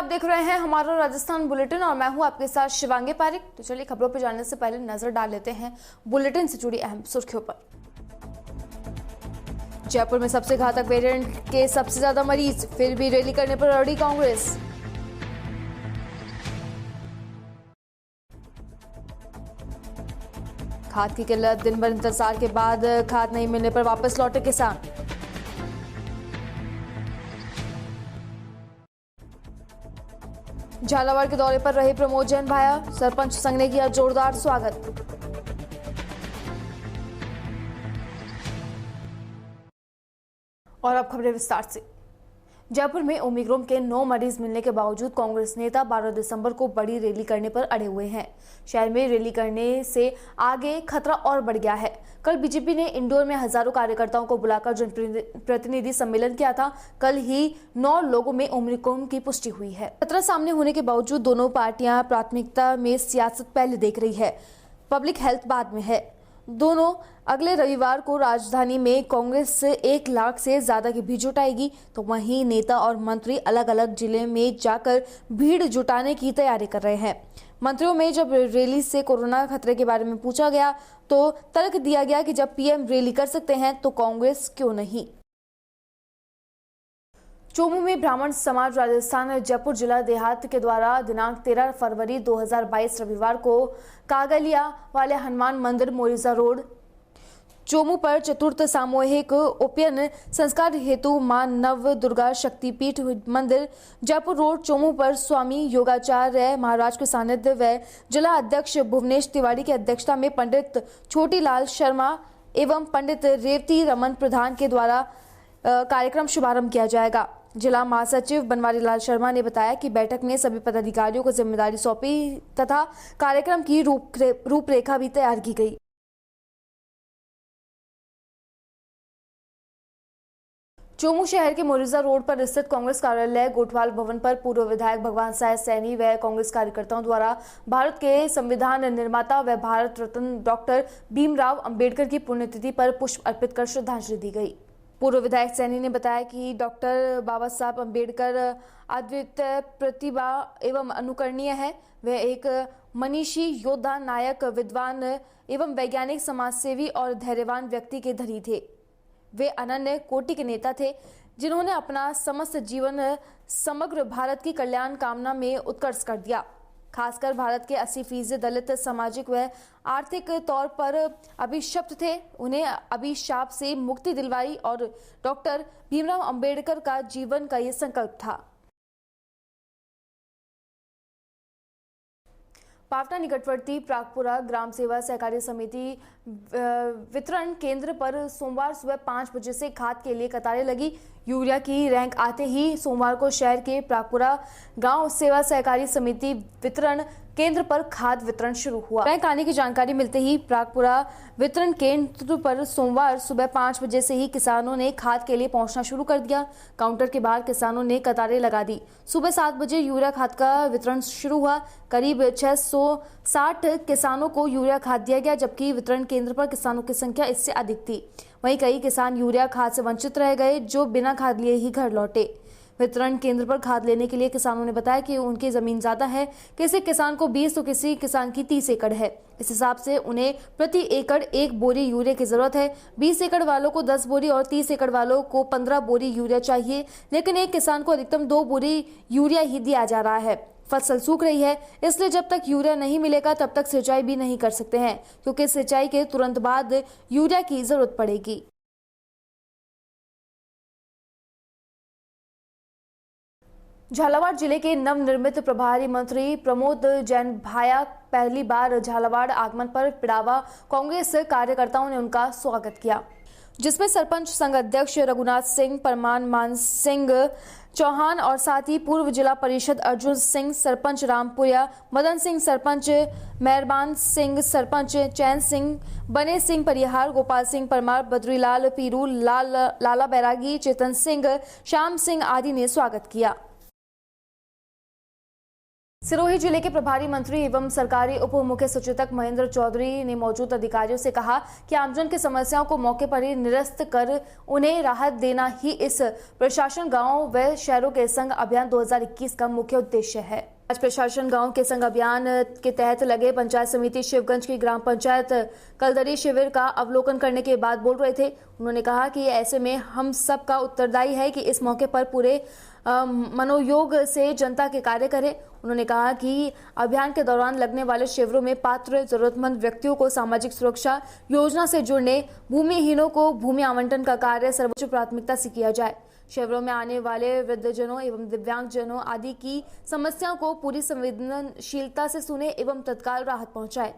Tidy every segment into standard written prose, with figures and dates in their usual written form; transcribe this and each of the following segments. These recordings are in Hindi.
आप देख रहे हैं हमारा राजस्थान बुलेटिन और मैं हूं आपके साथ शिवांगी पारिक। तो चलिए खबरों पर जाने से पहले नजर डाल लेते हैं बुलेटिन से जुड़ी अहम सुर्खियों पर। जयपुर में सबसे घातक वेरिएंट के सबसे ज्यादा मरीज, फिर भी रैली करने पर अड़ी कांग्रेस। खाद की किल्लत, दिन भर इंतजार के बाद खाद नहीं मिलने पर वापस लौटे किसान। झालावाड़ के दौरे पर रहे प्रमोद जैन भाया, सरपंच संघ ने किया जोरदार स्वागत। और अब खबरें विस्तार से। जयपुर में ओमिक्रॉन के 9 मरीज मिलने के बावजूद कांग्रेस नेता 12 दिसंबर को बड़ी रैली करने पर अड़े हुए हैं। शहर में रैली करने से आगे खतरा और बढ़ गया है। कल बीजेपी ने इंदौर में हजारों कार्यकर्ताओं को बुलाकर जनप्रतिनिधि सम्मेलन किया था। कल ही 9 लोगों में ओमिक्रॉन की पुष्टि हुई है। खतरा सामने होने के बावजूद दोनों पार्टियां प्राथमिकता में सियासत पहले देख रही है, पब्लिक हेल्थ बाद में है। दोनों अगले रविवार को राजधानी में कांग्रेस 1 लाख से ज्यादा की भीड़ जुटाएगी, तो वहीं नेता और मंत्री अलग अलग जिले में जाकर भीड़ जुटाने की तैयारी कर रहे हैं। मंत्रियों में जब रैली से कोरोना खतरे के बारे में पूछा गया तो तर्क दिया गया कि जब पीएम रैली कर सकते हैं तो कांग्रेस क्यों नहीं। चोमू में ब्राह्मण समाज राजस्थान जयपुर जिला देहात के द्वारा दिनांक 13 फरवरी 2022 रविवार को कागलिया वाले हनुमान मंदिर मोरिजा रोड चोमू पर चतुर्थ सामूहिक उपनयन संस्कार हेतु मां नव दुर्गा शक्तिपीठ मंदिर जयपुर रोड चोमू पर स्वामी योगाचार्य महाराज के सानिध्य व जिला अध्यक्ष भुवनेश तिवारी की अध्यक्षता में पंडित छोटीलाल शर्मा एवं पंडित रेवती रमन प्रधान के द्वारा कार्यक्रम शुभारंभ किया जाएगा। जिला महासचिव बनवारी लाल शर्मा ने बताया कि बैठक में सभी पदाधिकारियों को जिम्मेदारी सौंपी तथा कार्यक्रम की रूपरेखा भी तैयार की गई। चोमू शहर के मोरिजा रोड पर स्थित कांग्रेस कार्यालय गोठवाल भवन पर पूर्व विधायक भगवान साय सैनी व कांग्रेस कार्यकर्ताओं द्वारा भारत के संविधान निर्माता व भारत रत्न डॉक्टर भीमराव अंबेडकर की पुण्यतिथि पर पुष्प अर्पित कर श्रद्धांजलि दी गई। पूर्व विधायक सैनी ने बताया कि डॉक्टर बाबा साहब अंबेडकर अद्वितीय प्रतिभा एवं अनुकरणीय है। वह एक मनीषी, योद्धा, नायक, विद्वान एवं वैज्ञानिक, समाजसेवी और धैर्यवान व्यक्ति के धनी थे। वे अनन्य कोटि के नेता थे जिन्होंने अपना समस्त जीवन समग्र भारत की कल्याण कामना में उत्कर्ष कर दिया। खासकर भारत के 80% दलित सामाजिक व आर्थिक तौर पर अभिशप्त थे। उन्हें अभिशाप से मुक्ति दिलवाई और डॉक्टर भीमराव अंबेडकर का जीवन का ये संकल्प था। पावटा निकटवर्ती प्रागपुरा ग्राम सेवा सहकारी समिति वितरण केंद्र पर सोमवार सुबह 5 बजे से खाद के लिए कतारें लगी। यूरिया की रैंक आते ही सोमवार को शहर के प्रागपुरा गांव सेवा सहकारी समिति वितरण केंद्र पर खाद वितरण शुरू हुआ। रैंक आने की जानकारी मिलते ही प्रागपुरा वितरण केंद्र पर सोमवार सुबह 5 बजे से ही किसानों ने खाद के लिए पहुंचना शुरू कर दिया। काउंटर के बाहर किसानों ने कतारें लगा दी। सुबह 7 बजे यूरिया खाद का वितरण शुरू हुआ। करीब 660 किसानों को यूरिया खाद दिया गया, जबकि वितरण केंद्र पर किसानों की संख्या इससे अधिक थी। वहीं कई किसान यूरिया खाद से वंचित रह गए, जो बिना खाद लिए ही घर लौटे। वितरण केंद्र पर खाद लेने के लिए किसानों ने बताया कि उनकी जमीन ज्यादा है, किसी किसान को 20 तो किसी किसान की 30 एकड़ है। इस हिसाब से उन्हें प्रति एकड़ 1 बोरी यूरिया की जरूरत है। 20 एकड़ वालों को 10 बोरी और 30 एकड़ वालों को 15 बोरी यूरिया चाहिए, लेकिन एक किसान को अधिकतम 2 बोरी यूरिया ही दिया जा रहा है। फसल सूख रही है, इसलिए जब तक यूरिया नहीं मिलेगा तब तक सिंचाई भी नहीं कर सकते हैं, क्योंकि सिंचाई के तुरंत बाद यूरिया की जरूरत पड़ेगी। झालावाड़ जिले के नवनिर्मित प्रभारी मंत्री प्रमोद जैन भाया पहली बार झालावाड़ आगमन पर पिड़ावा कांग्रेस कार्यकर्ताओं ने उनका स्वागत किया, जिसमें सरपंच संघ अध्यक्ष रघुनाथ सिंह, परमान मान सिंह चौहान और साथ ही पूर्व जिला परिषद अर्जुन सिंह, सरपंच रामपुरिया मदन सिंह, सरपंच मेहरबान सिंह, सरपंच चैन सिंह, बने सिंह परिहार, गोपाल सिंह परमार, बद्रीलाल पीरू, लाला बैरागी, चेतन सिंह, श्याम सिंह आदि ने स्वागत किया। सिरोही जिले के प्रभारी मंत्री एवं सरकारी उप मुख्य सचेतक महेंद्र चौधरी ने मौजूद अधिकारियों से कहा कि आमजन की समस्याओं को मौके पर ही निरस्त कर उन्हें राहत देना ही इस प्रशासन गांव व शहरों के संग अभियान 2021 का मुख्य उद्देश्य है। आज प्रशासन गांव के संग अभियान के तहत लगे पंचायत समिति शिवगंज की ग्राम पंचायत कलदरी शिविर का अवलोकन करने के बाद बोल रहे थे। उन्होंने कहा कि ऐसे में हम सब का उत्तरदायी है कि इस मौके पर पूरे मनोयोग से जनता के कार्य करें। उन्होंने कहा कि अभियान के दौरान लगने वाले शिविरों में पात्र जरूरतमंद व्यक्तियों को सामाजिक सुरक्षा योजना से जुड़ने, भूमिहीनों को भूमि आवंटन का कार्य सर्वोच्च प्राथमिकता से किया जाए। शिविरों में आने वाले वृद्धजनों एवं दिव्यांगजनों आदि की समस्याओं को पूरी संवेदनशीलता से सुने एवं तत्काल राहत पहुंचाए।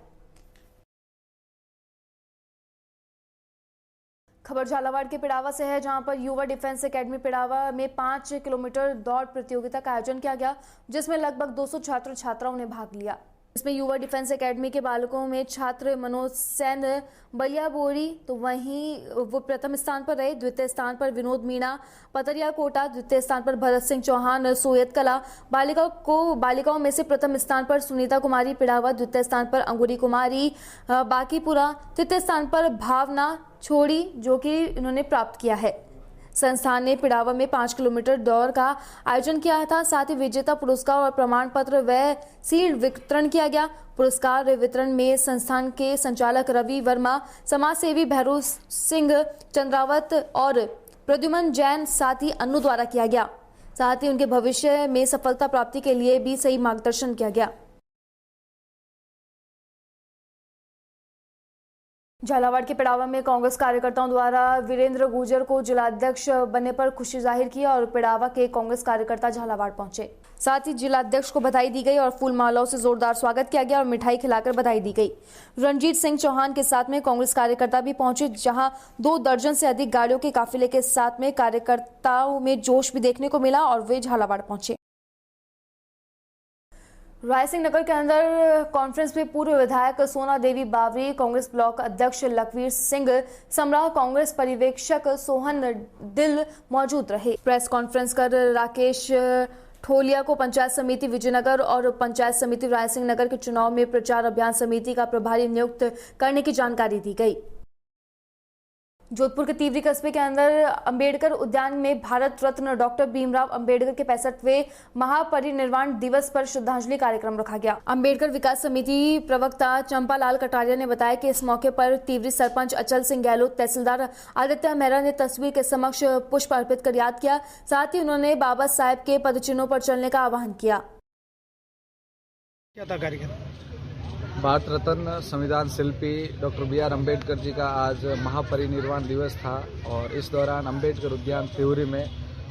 खबर झालावाड़ के पिड़ावा से है, जहां पर युवा डिफेंस एकेडमी पिड़ावा में 5 किलोमीटर दौड़ प्रतियोगिता का आयोजन किया गया, जिसमें लगभग 200 छात्र छात्राओं ने भाग लिया। इसमें युवा डिफेंस एकेडमी के बालकों में छात्र मनोज सैन बलिया बोरी तो वहीं वो प्रथम स्थान पर रहे। द्वितीय स्थान पर विनोद मीणा पतरिया कोटा, द्वितीय स्थान पर भरत सिंह चौहान सोयत कला। बालिकाओं में से प्रथम स्थान पर सुनीता कुमारी पिड़ावा, द्वितीय स्थान पर अंगुरी कुमारी बाकीपुरा, तृतीय स्थान पर भावना छोड़ी जो कि इन्होंने प्राप्त किया है। संस्थान ने पिड़ावा में 5 किलोमीटर दौड़ का आयोजन किया था। साथ ही विजेता पुरस्कार और प्रमाण पत्र व सील्ड वितरण किया गया। पुरस्कार वितरण में संस्थान के संचालक रवि वर्मा, समाज सेवी भैरू सिंह चंद्रावत और प्रद्युमन जैन साथ ही अन्नू द्वारा किया गया। साथ ही उनके भविष्य में सफलता प्राप्ति के लिए भी सही मार्गदर्शन किया गया। झालावाड़ के पिड़ावा में कांग्रेस कार्यकर्ताओं द्वारा वीरेंद्र गुर्जर को जिलाध्यक्ष बनने पर खुशी जाहिर की और पिड़ावा के कांग्रेस कार्यकर्ता झालावाड़ पहुंचे। साथ ही जिलाध्यक्ष को बधाई दी गई और फूल मालाओं से जोरदार स्वागत किया गया और मिठाई खिलाकर बधाई दी गई। रणजीत सिंह चौहान के साथ में कांग्रेस कार्यकर्ता भी पहुंचे, जहां 2 दर्जन से अधिक गाड़ियों के काफिले के साथ में कार्यकर्ताओं में जोश भी देखने को मिला और वे झालावाड़ पहुंचे। रायसिंह नगर के अंदर कॉन्फ्रेंस में पूर्व विधायक सोना देवी बावरी, कांग्रेस ब्लॉक अध्यक्ष लखवीर सिंह समरा, कांग्रेस पर्यवेक्षक सोहन दिल मौजूद रहे। प्रेस कॉन्फ्रेंस कर राकेश ठोलिया को पंचायत समिति विजयनगर और पंचायत समिति रायसिंह नगर के चुनाव में प्रचार अभियान समिति का प्रभारी नियुक्त करने की जानकारी दी गई। जोधपुर के तिवरी कस्बे के अंदर अंबेडकर उद्यान में भारत रत्न डॉक्टर भीमराव अंबेडकर के 65वें महापरिनिर्वाण दिवस पर श्रद्धांजलि कार्यक्रम रखा गया। अंबेडकर विकास समिति प्रवक्ता चंपालाल कटारिया ने बताया कि इस मौके पर तिवरी सरपंच अचल सिंह गहलोत, तहसीलदार आदित्य मेहरा ने तस्वीर के समक्ष पुष्प अर्पित कर याद किया। साथ ही उन्होंने बाबा साहेब के पदचिन्हों पर चलने का आह्वान किया। क्या था कार्यक्रम? भारत रत्न संविधान शिल्पी डॉक्टर बी.आर. अम्बेडकर जी का आज महापरिनिर्वाण दिवस था और इस दौरान अम्बेडकर उद्यान तिवरी में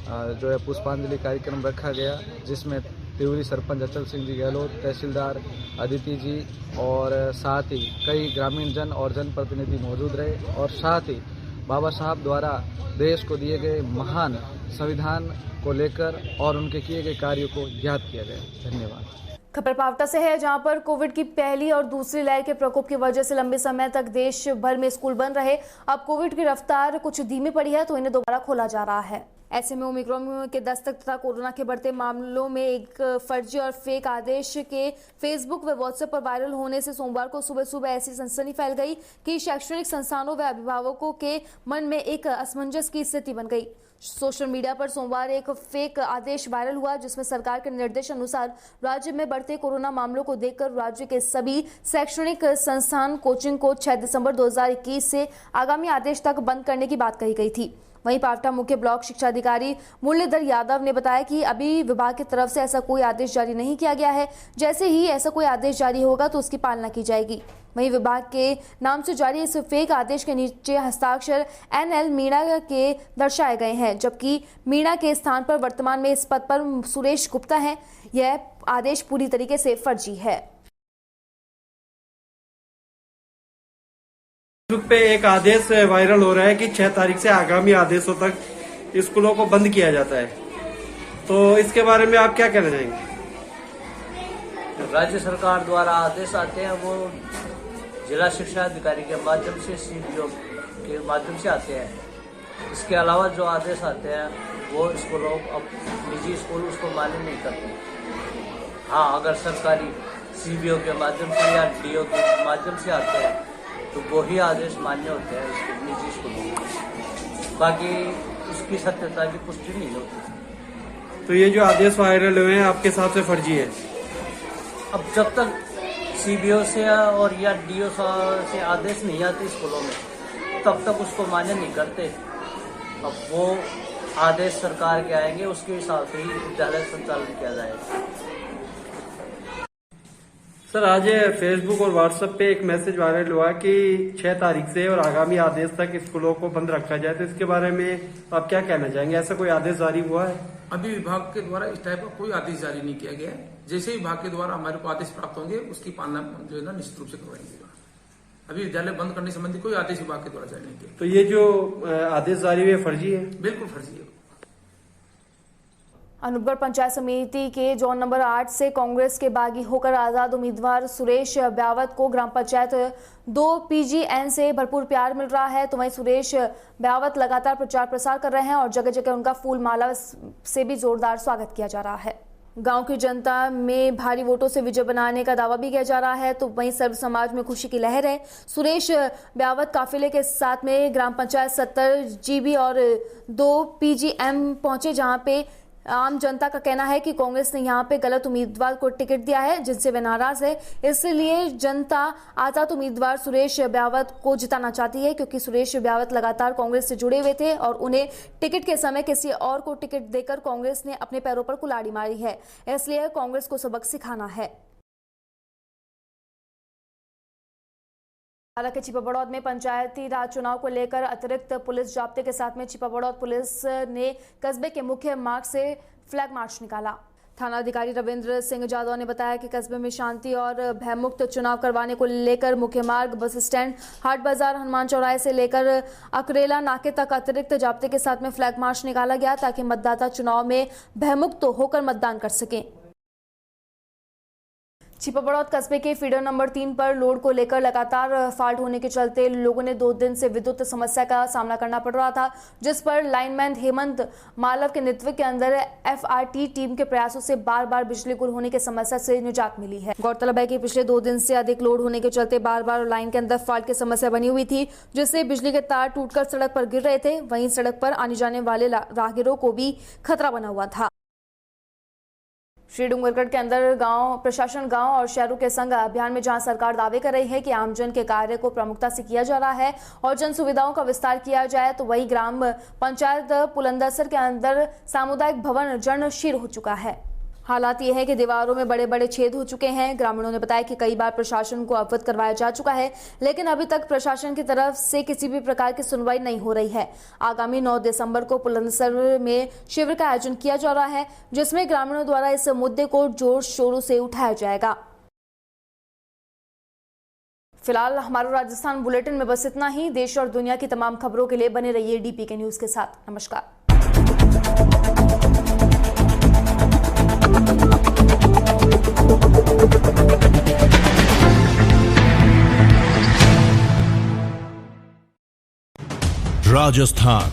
जो है पुष्पांजलि कार्यक्रम रखा गया, जिसमें तिवरी सरपंच अचल सिंह जी गहलोत, तहसीलदार अदिति जी और साथ ही कई ग्रामीण जन और जनप्रतिनिधि मौजूद रहे और साथ ही बाबा साहब द्वारा देश को दिए गए महान संविधान को लेकर और उनके किए गए कार्यों को याद किया गया। धन्यवाद। खबर पावटा से है, जहां पर कोविड की पहली और दूसरी लहर के प्रकोप की वजह से लंबे समय तक देश भर में स्कूल बंद रहे। अब कोविड की रफ्तार कुछ धीमी पड़ी है तो इन्हें दोबारा खोला जा रहा है। ऐसे में ओमिक्रॉन के दस्तक तथा कोरोना के बढ़ते मामलों में एक फर्जी और फेक आदेश के फेसबुक व व्हाट्सएप पर वायरल होने से सोमवार को सुबह सुबह ऐसी सनसनी फैल गई कि शैक्षणिक संस्थानों व अभिभावकों के मन में एक असमंजस की स्थिति बन गई। सोशल मीडिया पर सोमवार एक फेक आदेश वायरल हुआ, जिसमें सरकार के निर्देश अनुसार राज्य में बढ़ते कोरोना मामलों को देखकर राज्य के सभी शैक्षणिक संस्थान कोचिंग को 6 दिसंबर 2021 से आगामी आदेश तक बंद करने की बात कही गई थी। वहीं पावटा मुख्य ब्लॉक शिक्षा अधिकारी मुरलीधर यादव ने बताया कि अभी विभाग की तरफ से ऐसा कोई आदेश जारी नहीं किया गया है। जैसे ही ऐसा कोई आदेश जारी होगा तो उसकी पालना की जाएगी। वहीं विभाग के नाम से जारी इस फेक आदेश के नीचे हस्ताक्षर NL मीणा के दर्शाए गए हैं, जबकि मीणा के स्थान पर वर्तमान में इस पद पर सुरेश गुप्ता हैं। यह आदेश पूरी तरीके से फर्जी है। फेसबुक पे एक आदेश वायरल हो रहा है कि 6 तारीख से आगामी आदेशों तक स्कूलों को बंद किया जाता है, तो इसके बारे में आप क्या कहना चाहेंगे? राज्य सरकार द्वारा आदेश आते हैं वो जिला शिक्षा अधिकारी के माध्यम से CDO के माध्यम से आते हैं। इसके अलावा जो आदेश आते हैं वो स्कूलों अब निजी स्कूल उसको मान्य नहीं करते। हाँ, अगर सरकारी सीबीओ के माध्यम से या डीओ के माध्यम से आते हैं तो वो ही आदेश मान्य होते हैं इसके निजी स्कूलों में, बाकी उसकी सत्यता की पुष्टि नहीं होती। तो ये जो आदेश वायरल हुए हैं आपके हिसाब से फर्जी है? अब जब तक सीबीओ से और या डीओ से आदेश नहीं आते स्कूलों में तब तक उसको मान्य नहीं करते। अब वो आदेश सरकार के आएंगे, उसके हिसाब से ही विद्यालय संचालन किया जाएगा। सर, आज फेसबुक और व्हाट्सएप पे एक मैसेज वायरल हुआ कि 6 तारीख से और आगामी आदेश तक स्कूलों को बंद रखा जाए, तो इसके बारे में आप क्या कहना चाहेंगे? ऐसा कोई आदेश जारी हुआ है? अभी विभाग के द्वारा इस टाइप का कोई आदेश जारी नहीं किया गया है। जैसे ही विभाग के द्वारा हमारे को आदेश प्राप्त होंगे उसकी पालना जो है ना निश्चित रूप से करवाएंगे। अभी विद्यालय बंद करने संबंधी कोई आदेश विभाग के द्वारा जारी नहीं किया। तो ये जो आदेश जारी हुए फर्जी है? बिल्कुल फर्जी है। अनूपगढ़ पंचायत समिति के जोन नंबर 8 से कांग्रेस के बागी होकर आजाद उम्मीदवार सुरेश ब्यावत को ग्राम पंचायत 2 PGN से भरपूर प्यार मिल रहा है। तो वहीं सुरेश ब्यावत लगातार प्रचार प्रसार कर रहे हैं और जगह जगह उनका फूल माला से भी जोरदार स्वागत किया जा रहा है। गांव की जनता में भारी वोटों से विजय बनाने का दावा भी किया जा रहा है। तो वहीं सर्व समाज में खुशी की लहर है। सुरेश ब्यावत काफिले के साथ में ग्राम पंचायत 70 GB और 2 PGM पहुंचे, जहां पे आम जनता का कहना है कि कांग्रेस ने यहां पे गलत उम्मीदवार को टिकट दिया है, जिनसे वे नाराज है। इसलिए जनता आजाद उम्मीदवार सुरेश ब्यावत को जिताना चाहती है, क्योंकि सुरेश ब्यावत लगातार कांग्रेस से जुड़े हुए थे और उन्हें टिकट के समय किसी और को टिकट देकर कांग्रेस ने अपने पैरों पर कुल्हाड़ी मारी है। इसलिए कांग्रेस को सबक सिखाना है। हालांकि छिपाबड़ौद में पंचायती राज चुनाव को लेकर अतिरिक्त पुलिस जाब्ते के साथ में छिपाबड़ौद पुलिस ने कस्बे के मुख्य मार्ग से फ्लैग मार्च निकाला। थाना अधिकारी रविंद्र सिंह जादव ने बताया कि कस्बे में शांति और भयमुक्त चुनाव करवाने को लेकर मुख्य मार्ग, बस स्टैंड, हाट बाजार, हनुमान चौराहे से लेकर अकरेला नाके तक अतिरिक्त जाब्ते के साथ में फ्लैग मार्च निकाला गया, ताकि मतदाता चुनाव में भयमुक्त होकर मतदान कर सकें। छिपाबड़ौद कस्बे के फीडर नंबर 3 पर लोड को लेकर लगातार फॉल्ट होने के चलते लोगों ने 2 दिन से विद्युत समस्या का सामना करना पड़ रहा था, जिस पर लाइनमैन हेमंत मालव के नेतृत्व के अंदर FRT टीम के प्रयासों से बार बार बिजली गुल होने की समस्या से निजात मिली है। गौरतलब है कि पिछले 2 दिन से अधिक लोड होने के चलते बार बार लाइन के अंदर फॉल्ट की समस्या बनी हुई थी, जिससे बिजली के तार टूटकर सड़क पर गिर रहे थे। वहीं सड़क पर आने जाने वाले राहगीरों को भी खतरा बना हुआ था। श्री डूंगरगढ़ के अंदर गांव प्रशासन गांव और शहरों के संग अभियान में जहां सरकार दावे कर रही है कि आमजन के कार्य को प्रमुखता से किया जा रहा है और जन सुविधाओं का विस्तार किया जाए, तो वही ग्राम पंचायत पुलंदसर के अंदर सामुदायिक भवन जर्णशील हो चुका है। हालात ये है कि दीवारों में बड़े बड़े छेद हो चुके हैं। ग्रामीणों ने बताया कि कई बार प्रशासन को अवगत करवाया जा चुका है, लेकिन अभी तक प्रशासन की तरफ से किसी भी प्रकार की सुनवाई नहीं हो रही है। आगामी 9 दिसंबर को पुलंदसर में शिविर का आयोजन किया जा रहा है, जिसमें ग्रामीणों द्वारा इस मुद्दे को जोर शोरों से उठाया जाएगा। फिलहाल हमारे राजस्थान बुलेटिन में बस इतना ही। देश और दुनिया की तमाम खबरों के लिए बने रहिए DPK न्यूज के साथ। नमस्कार। राजस्थान